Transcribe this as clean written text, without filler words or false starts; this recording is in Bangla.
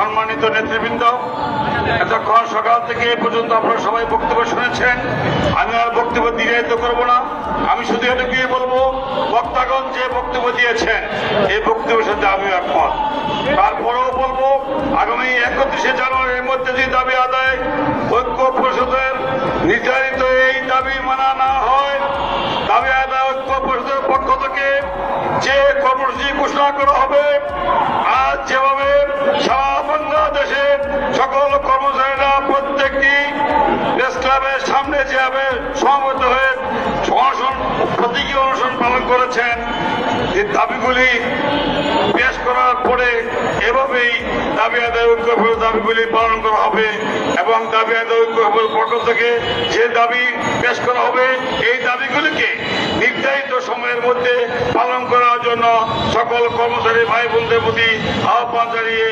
সম্মানিত নেতৃবৃন্দ, এতক্ষণ সকাল থেকে এ পর্যন্ত আপনারা সবাই বক্তব্য শুনেছেন। আমি আর বক্তব্য দীর্ঘায়িত করব না। আমি শুধু এটুকুই বলবো, বক্তাগণ যে বক্তব্য দিয়েছেন এই বক্তব্যের সাথে আমি একমত। তারপরেও বলবো, আগামী 31শে জানুয়ারির মধ্যে যে দাবি আদায় ঐক্য পরিষদের নির্ধারিত এই দাবি মানা না হয়, দাবি আদায় ঐক্য পরিষদের পক্ষ থেকে যে কর্মসূচি ঘোষণা করা হবে, আজ যেভাবে সারা বাংলাদেশে সকল কর্মচারীরা প্রত্যেকটি প্রেস ক্লাবের সামনে যেভাবে সমবেত হয়ে প্রতীকী অনশন পালন করেছেন, এই দাবিগুলি পেশ করার পরে এভাবেই দাবি আদায় ঐক্য দাবিগুলি পালন করা হবে এবং দাবি আদায় ঐক্য পক্ষ থেকে যে দাবি পেশ করা হবে এই দাবিগুলিকে নির্ধারিত সময়ের মধ্যে পালন করার জন্য সকল কর্মচারী ভাই বোনদের প্রতি আহ্বান জানিয়ে